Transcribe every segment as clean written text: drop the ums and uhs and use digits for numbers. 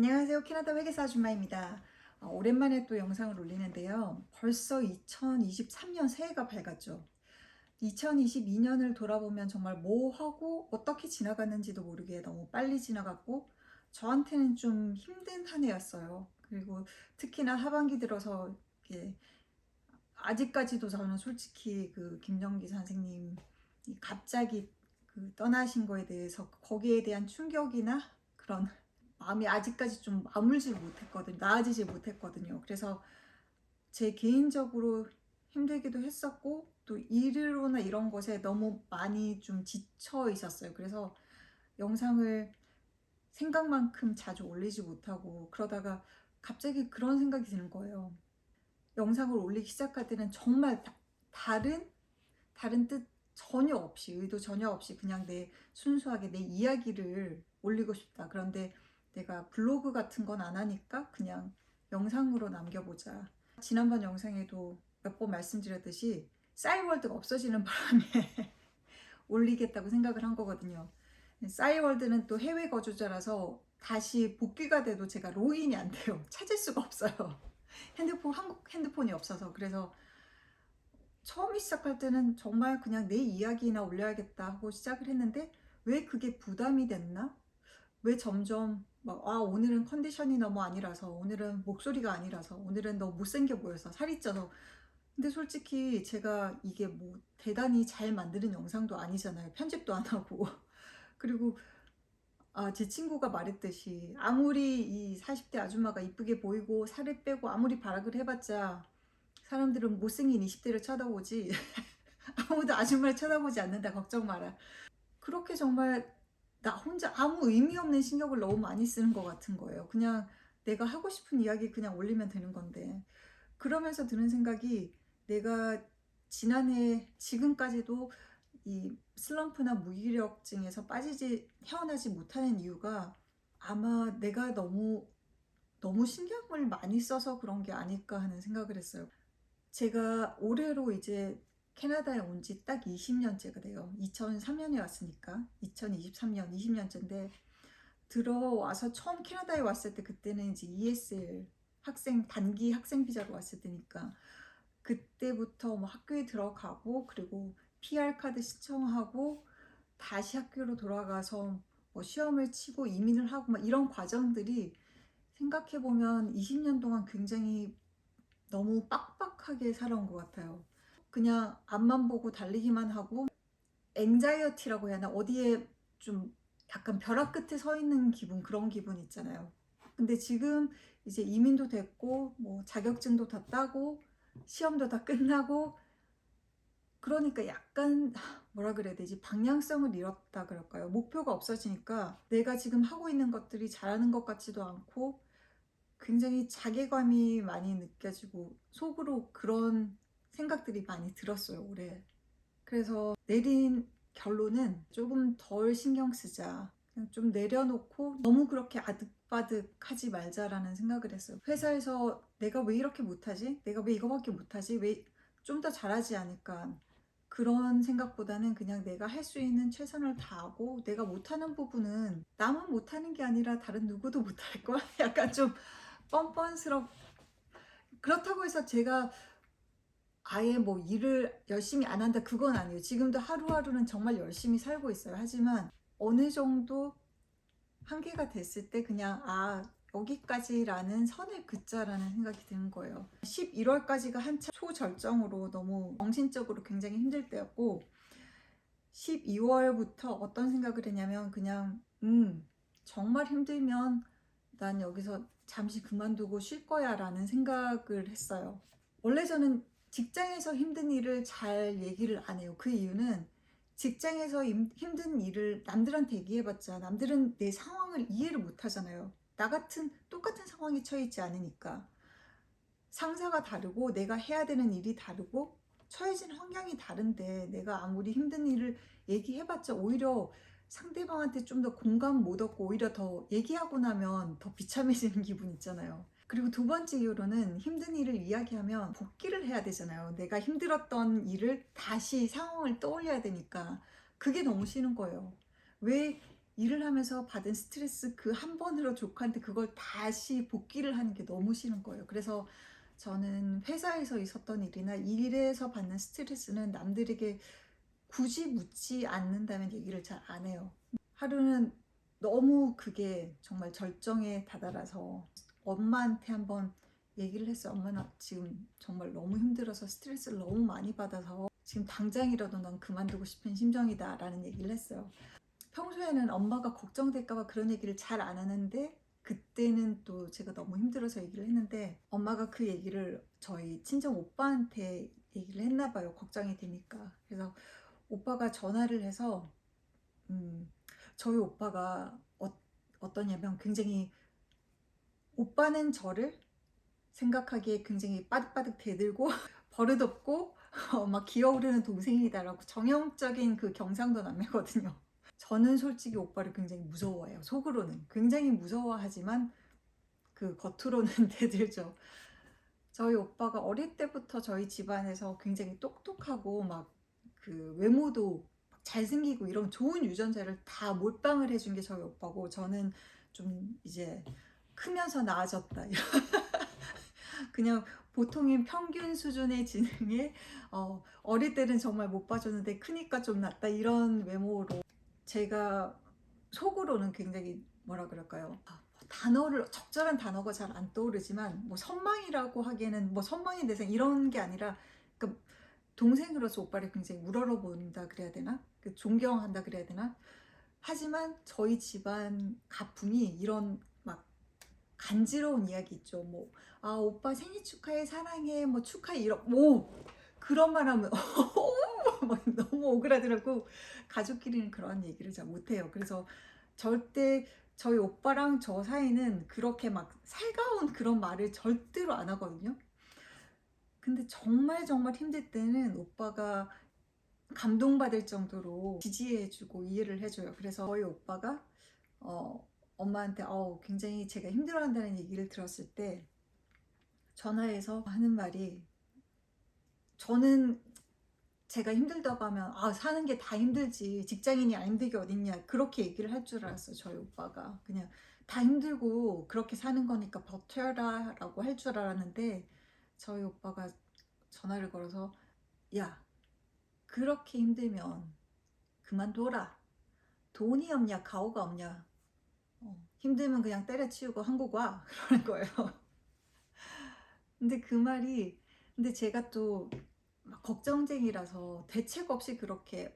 안녕하세요. 캐나다 회계사 아줌마입니다. 오랜만에 또 영상을 올리는데요. 벌써 2023년 새해가 밝았죠. 2022년을 돌아보면 정말 뭐 하고 어떻게 지나갔는지도 모르게 너무 빨리 지나갔고 저한테는 좀 힘든 한 해였어요. 그리고 특히나 하반기 들어서 이게 아직까지도 저는 솔직히 그 김정기 선생님 갑자기 그 떠나신 거에 대해서 거기에 대한 충격이나 그런 마음이 아직까지 좀 아물지 못했거든요. 나아지지 못했거든요. 그래서 제 개인적으로 힘들기도 했었고 또 일으로나 이런 것에 너무 많이 좀 지쳐 있었어요. 그래서 영상을 생각만큼 자주 올리지 못하고 그러다가 갑자기 그런 생각이 드는 거예요. 영상을 올리기 시작할 때는 정말 다른 뜻 전혀 없이, 의도 전혀 없이 그냥 순수하게 내 이야기를 올리고 싶다. 그런데 내가 블로그 같은 건 안 하니까 그냥 영상으로 남겨보자. 지난번 영상에도 몇 번 말씀드렸듯이 싸이월드가 없어지는 바람에 올리겠다고 생각을 한 거거든요. 싸이월드는 또 해외 거주자라서 다시 복귀가 돼도 제가 로그인이 안 돼요. 찾을 수가 없어요. 한국 핸드폰이 없어서. 그래서 처음 시작할 때는 정말 그냥 내 이야기나 올려야겠다 하고 시작을 했는데 왜 그게 부담이 됐나? 왜 점점 막 오늘은 컨디션이 너무 아니라서, 오늘은 목소리가 아니라서, 오늘은 너무 못생겨 보여서, 살이 쪄서. 근데 솔직히 제가 이게 뭐 대단히 잘 만드는 영상도 아니잖아요. 편집도 안 하고. 그리고 제 친구가 말했듯이 아무리 이 40대 아줌마가 이쁘게 보이고 살을 빼고 아무리 발악을 해봤자 사람들은 못생긴 20대를 쳐다보지 아무도 아줌마를 쳐다보지 않는다. 걱정 마라. 그렇게 정말 나 혼자 아무 의미 없는 신경을 너무 많이 쓰는 것 같은 거예요. 그냥 내가 하고 싶은 이야기 그냥 올리면 되는 건데. 그러면서 드는 생각이 내가 지난해 지금까지도 이 슬럼프나 무기력증에서 헤어나지 못하는 이유가 아마 내가 너무 신경을 많이 써서 그런 게 아닐까 하는 생각을 했어요. 제가 올해로 이제 캐나다에 온 지 딱 20년째가 돼요. 2003년에 왔으니까 2023년 20년째인데 들어와서 처음 캐나다에 왔을 때 그때는 이제 ESL 단기 학생 비자로 왔을 때니까 그때부터 뭐 학교에 들어가고 그리고 PR 카드 신청하고 다시 학교로 돌아가서 뭐 시험을 치고 이민을 하고 막 이런 과정들이 생각해 보면 20년 동안 굉장히 너무 빡빡하게 살아온 것 같아요. 그냥 앞만 보고 달리기만 하고 앵자이어티라고 해야 하나? 어디에 좀 약간 벼락 끝에 서 있는 기분, 그런 기분 있잖아요. 근데 지금 이제 이민도 됐고 뭐 자격증도 다 따고 시험도 다 끝나고 그러니까 약간 뭐라 그래야 되지? 방향성을 잃었다 그럴까요? 목표가 없어지니까 내가 지금 하고 있는 것들이 잘하는 것 같지도 않고 굉장히 자괴감이 많이 느껴지고 속으로 그런 생각들이 많이 들었어요, 올해. 그래서 내린 결론은 조금 덜 신경 쓰자. 그냥 좀 내려놓고 너무 그렇게 아득바득 하지 말자라는 생각을 했어요. 회사에서 내가 왜 이렇게 못하지? 내가 왜 이거밖에 못하지? 왜 좀 더 잘하지 않을까? 그런 생각보다는 그냥 내가 할 수 있는 최선을 다하고 내가 못하는 부분은 나만 못하는 게 아니라 다른 누구도 못할 거야. 약간 좀 뻔뻔스럽. 그렇다고 해서 제가 아예 뭐 일을 열심히 안 한다 그건 아니에요. 지금도 하루하루는 정말 열심히 살고 있어요. 하지만 어느 정도 한계가 됐을 때 그냥 여기까지라는 선을 긋자라는 생각이 드는 거예요. 11월까지가 한참 초절정으로 너무 정신적으로 굉장히 힘들 때였고 12월부터 어떤 생각을 했냐면 그냥 정말 힘들면 난 여기서 잠시 그만두고 쉴 거야 라는 생각을 했어요. 원래 저는 직장에서 힘든 일을 잘 얘기를 안 해요. 그 이유는 직장에서 힘든 일을 남들한테 얘기해봤자 남들은 내 상황을 이해를 못 하잖아요. 나 같은 똑같은 상황에 처해있지 않으니까. 상사가 다르고 내가 해야 되는 일이 다르고 처해진 환경이 다른데 내가 아무리 힘든 일을 얘기해봤자 오히려 상대방한테 좀 더 공감 못 얻고 오히려 더 얘기하고 나면 더 비참해지는 기분 있잖아요. 그리고 두 번째 이유로는 힘든 일을 이야기하면 복기를 해야 되잖아요. 내가 힘들었던 일을 다시 상황을 떠올려야 되니까 그게 너무 싫은 거예요. 왜 일을 하면서 받은 스트레스 그 한 번으로 조카한테 그걸 다시 복기를 하는 게 너무 싫은 거예요. 그래서 저는 회사에서 있었던 일이나 일에서 받는 스트레스는 남들에게 굳이 묻지 않는다면 얘기를 잘 안 해요. 하루는 너무 그게 정말 절정에 다다라서 엄마한테 한번 얘기를 했어요. 엄마 나 지금 정말 너무 힘들어서 스트레스를 너무 많이 받아서 지금 당장이라도 난 그만두고 싶은 심정이다 라는 얘기를 했어요. 평소에는 엄마가 걱정될까봐 그런 얘기를 잘 안 하는데 그때는 또 제가 너무 힘들어서 얘기를 했는데 엄마가 그 얘기를 저희 친정 오빠한테 얘기를 했나 봐요. 걱정이 되니까. 그래서 오빠가 전화를 해서 저희 오빠가 어떠냐면 굉장히 오빠는 저를 생각하기에 굉장히 빠득빠득 대들고 버릇없고 막 기어오르는 동생이다라고 정형적인 그 경상도 남매거든요. 저는 솔직히 오빠를 굉장히 무서워해요. 속으로는 굉장히 무서워하지만 그 겉으로는 대들죠. 저희 오빠가 어릴 때부터 저희 집안에서 굉장히 똑똑하고 막 그 외모도 잘생기고 이런 좋은 유전자를 다 몰빵을 해준 게 저희 오빠고 저는 좀 이제 크면서 나아졌다. 그냥 보통인 평균 수준의 지능에 어릴 때는 정말 못 봐줬는데 크니까 좀 낫다 이런 외모로 제가 속으로는 굉장히 뭐라 그럴까요? 단어를 적절한 단어가 잘 안 떠오르지만 뭐 선망이라고 하기에는 뭐 선망의 대상 이런 게 아니라 그러니까 동생으로서 오빠를 굉장히 우러러 본다 그래야 되나? 그 존경한다 그래야 되나? 하지만 저희 집안 가풍이 이런 막 간지러운 이야기 있죠. 뭐, 아, 오빠 생일 축하해, 사랑해, 뭐 축하해, 뭐, 그런 말 하면, 막 너무 오그라들고, 가족끼리는 그런 얘기를 잘 못해요. 그래서 절대 저희 오빠랑 저 사이는 그렇게 막 살가운 그런 말을 절대로 안 하거든요. 근데 정말 정말 힘들 때는 오빠가 감동받을 정도로 지지해주고 이해를 해줘요. 그래서 저희 오빠가 엄마한테 굉장히 제가 힘들어한다는 얘기를 들었을 때 전화해서 하는 말이 저는 제가 힘들다고 하면 사는 게 다 힘들지 직장인이 안 힘들게 어딨냐 그렇게 얘기를 할 줄 알았어요. 저희 오빠가 그냥 다 힘들고 그렇게 사는 거니까 버텨라 라고 할 줄 알았는데 저희 오빠가 전화를 걸어서 야 그렇게 힘들면 그만둬라. 돈이 없냐 가오가 없냐 힘들면 그냥 때려치우고 한국 와 그러는 거예요. 근데 그 말이 근데 제가 또 막 걱정쟁이라서 대책 없이 그렇게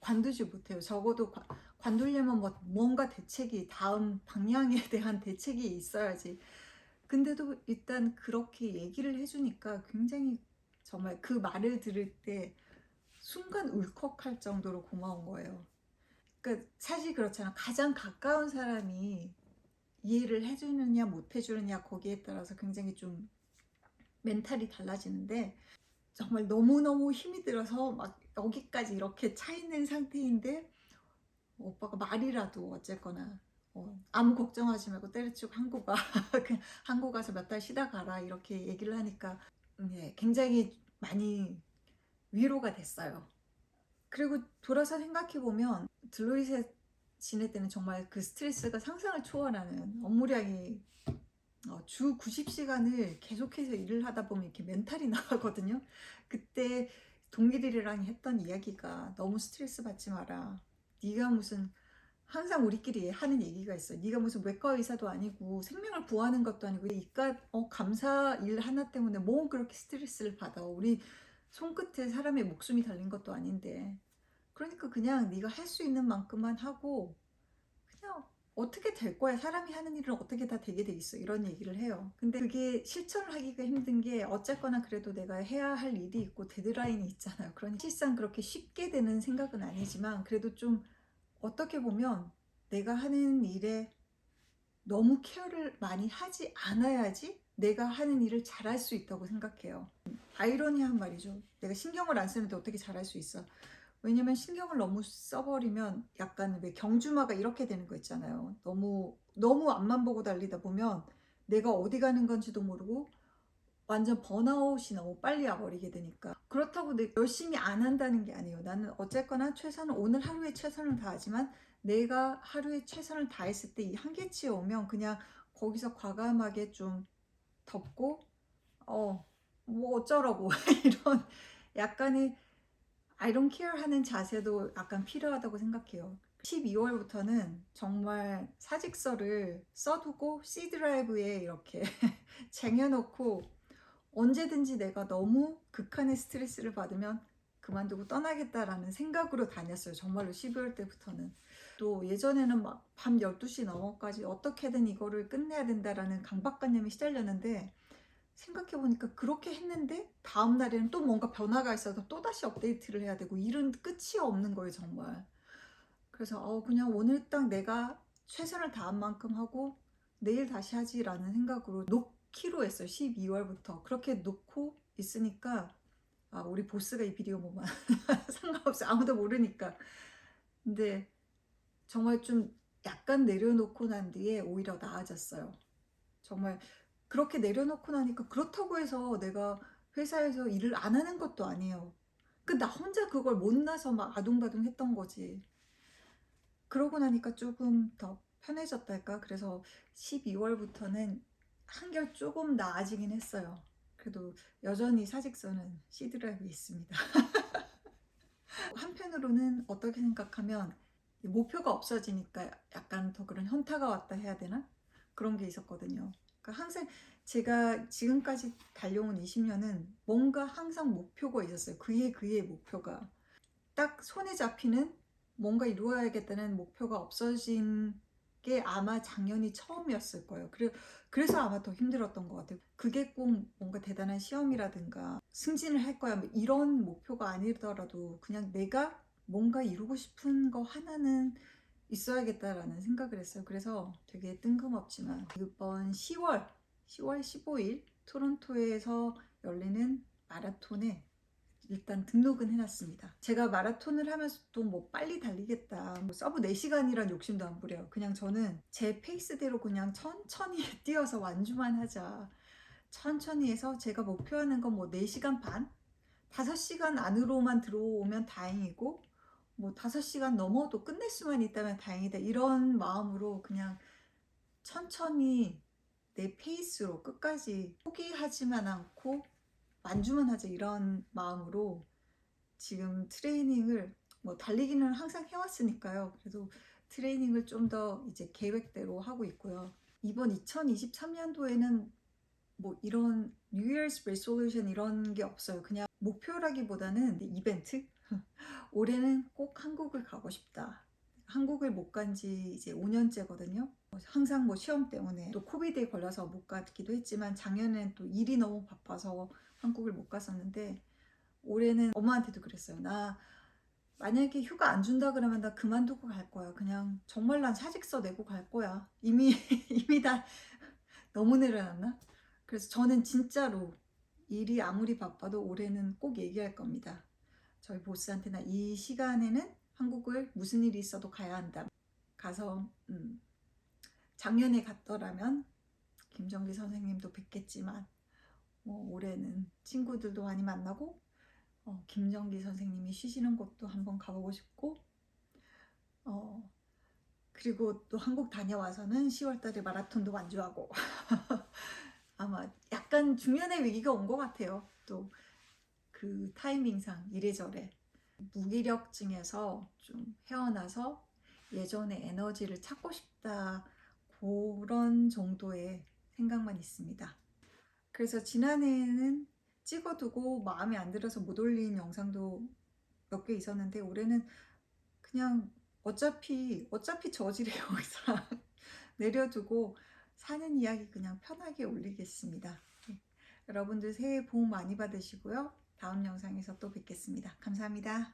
관두지 못해요. 적어도 관두려면 뭔가 대책이 다음 방향에 대한 대책이 있어야지. 근데도 일단 그렇게 얘기를 해주니까 굉장히 정말 그 말을 들을 때 순간 울컥할 정도로 고마운 거예요. 그러니까 사실 그렇잖아. 가장 가까운 사람이 이해를 해주느냐 못 해주느냐 거기에 따라서 굉장히 좀 멘탈이 달라지는데 정말 너무너무 힘이 들어서 막 여기까지 이렇게 차 있는 상태인데 오빠가 말이라도 어쨌거나 아무 걱정하지 말고 때려치고 한국 와 그냥 한국 가서 몇 달 쉬다 가라 이렇게 얘기를 하니까 굉장히 많이 위로가 됐어요. 그리고 돌아서 생각해보면 들로이세 지낼 때는 정말 그 스트레스가 상상을 초월하는 업무량이 주 90시간을 계속해서 일을 하다 보면 이렇게 멘탈이 나가거든요. 그때 동기들이랑 했던 이야기가 너무 스트레스 받지 마라. 네가 무슨 항상 우리끼리 하는 얘기가 있어요. 네가 무슨 외과 의사도 아니고 생명을 구하는 것도 아니고 이깟 감사 일 하나 때문에 뭐 그렇게 스트레스를 받아. 우리 손끝에 사람의 목숨이 달린 것도 아닌데. 그러니까 그냥 네가 할 수 있는 만큼만 하고 그냥 어떻게 될 거야. 사람이 하는 일은 어떻게 다 되게 돼 있어. 이런 얘기를 해요. 근데 그게 실천을 하기가 힘든 게 어쨌거나 그래도 내가 해야 할 일이 있고 데드라인이 있잖아요. 그러니 실상 그렇게 쉽게 되는 생각은 아니지만 그래도 좀 어떻게 보면 내가 하는 일에 너무 케어를 많이 하지 않아야지 내가 하는 일을 잘할 수 있다고 생각해요. 아이러니한 말이죠. 내가 신경을 안 쓰는데 어떻게 잘할 수 있어. 왜냐면 신경을 너무 써버리면 약간 왜 경주마가 이렇게 되는 거 있잖아요. 너무 앞만 보고 달리다 보면 내가 어디 가는 건지도 모르고 완전 번아웃이 너무 빨리 와버리게 되니까. 그렇다고 내 열심히 안 한다는 게 아니에요. 나는 어쨌거나 최선을 오늘 하루에 최선을 다하지만 내가 하루에 최선을 다했을 때 이 한계치에 오면 그냥 거기서 과감하게 좀 덮고 뭐 어쩌라고 이런 약간의 I don't care 하는 자세도 약간 필요하다고 생각해요. 12월부터는 정말 사직서를 써두고 C 드라이브에 이렇게 쟁여놓고 언제든지 내가 너무 극한의 스트레스를 받으면 그만두고 떠나겠다라는 생각으로 다녔어요. 정말로 12월 때부터는. 또 예전에는 막 밤 12시 넘어까지 어떻게든 이거를 끝내야 된다라는 강박관념에 시달렸는데 생각해보니까 그렇게 했는데 다음 날에는 또 뭔가 변화가 있어서 또다시 업데이트를 해야 되고 일은 끝이 없는 거예요, 정말. 그래서 그냥 오늘 딱 내가 최선을 다한 만큼 하고 내일 다시 하지라는 생각으로 놓기로 했어요. 12월부터. 그렇게 놓고 있으니까 우리 보스가 이 비디오 보면 상관없어. 아무도 모르니까. 근데 정말 좀 약간 내려놓고 난 뒤에 오히려 나아졌어요. 정말 그렇게 내려놓고 나니까 그렇다고 해서 내가 회사에서 일을 안 하는 것도 아니에요. 나 혼자 그걸 못나서 막 아둥바둥 했던 거지. 그러고 나니까 조금 더 편해졌달까? 그래서 12월부터는 한결 조금 나아지긴 했어요. 그래도 여전히 사직서는 C드라이브에 있습니다. 한편으로는 어떻게 생각하면 목표가 없어지니까 약간 더 그런 현타가 왔다 해야 되나? 그런 게 있었거든요. 그러니까 항상 제가 지금까지 달려온 20년은 뭔가 항상 목표가 있었어요. 그의 목표가. 딱 손에 잡히는 뭔가 이루어야겠다는 목표가 없어진 게 아마 작년이 처음이었을 거예요. 그래서 아마 더 힘들었던 것 같아요. 그게 꼭 뭔가 대단한 시험이라든가 승진을 할 거야 뭐 이런 목표가 아니더라도 그냥 내가 뭔가 이루고 싶은 거 하나는 있어야겠다라는 생각을 했어요. 그래서 되게 뜬금없지만 이번 10월 15일 토론토에서 열리는 마라톤에 일단 등록은 해놨습니다. 제가 마라톤을 하면서 또 뭐 빨리 달리겠다, 뭐 서브 4시간이란 욕심도 안 부려요. 그냥 저는 제 페이스대로 그냥 천천히 뛰어서 완주만 하자. 천천히 해서 제가 목표하는 건 뭐 4시간 반? 5시간 안으로만 들어오면 다행이고, 뭐 5시간 넘어도 끝낼 수만 있다면 다행이다. 이런 마음으로 그냥 천천히 내 페이스로 끝까지 포기하지만 않고 완주만 하자 이런 마음으로 지금 트레이닝을 뭐 달리기는 항상 해왔으니까요. 그래도 트레이닝을 좀 더 이제 계획대로 하고 있고요. 이번 2023년도에는 뭐 이런 New Year's Resolution 이런 게 없어요. 그냥 목표라기보다는 이벤트? 올해는 꼭 한국을 가고 싶다. 한국을 못 간 지 이제 5년째거든요. 항상 뭐 시험 때문에 또 코비드에 걸려서 못 가기도 했지만 작년엔 또 일이 너무 바빠서 한국을 못 갔었는데 올해는 엄마한테도 그랬어요. 나 만약에 휴가 안 준다 그러면 나 그만두고 갈 거야. 그냥 정말 난 사직서 내고 갈 거야. 이미 이미 다 너무 내려놨나? 그래서 저는 진짜로 일이 아무리 바빠도 올해는 꼭 얘기할 겁니다. 저희 보스한테나 이 시간에는 한국을 무슨 일이 있어도 가야 한다. 가서 작년에 갔더라면 김정기 선생님도 뵙겠지만 올해는 친구들도 많이 만나고 김정기 선생님이 쉬시는 곳도 한번 가보고 싶고 그리고 또 한국 다녀와서는 10월달에 마라톤도 완주하고 아마 약간 중년의 위기가 온 것 같아요. 또 그 타이밍상 이래저래 무기력증에서 좀 헤어나서 예전의 에너지를 찾고 싶다 그런 정도의 생각만 있습니다. 그래서 지난해에는 찍어두고 마음에 안 들어서 못 올린 영상도 몇 개 있었는데 올해는 그냥 어차피 저질의 영상 내려두고 사는 이야기 그냥 편하게 올리겠습니다. 네. 여러분들 새해 복 많이 받으시고요. 다음 영상에서 또 뵙겠습니다. 감사합니다.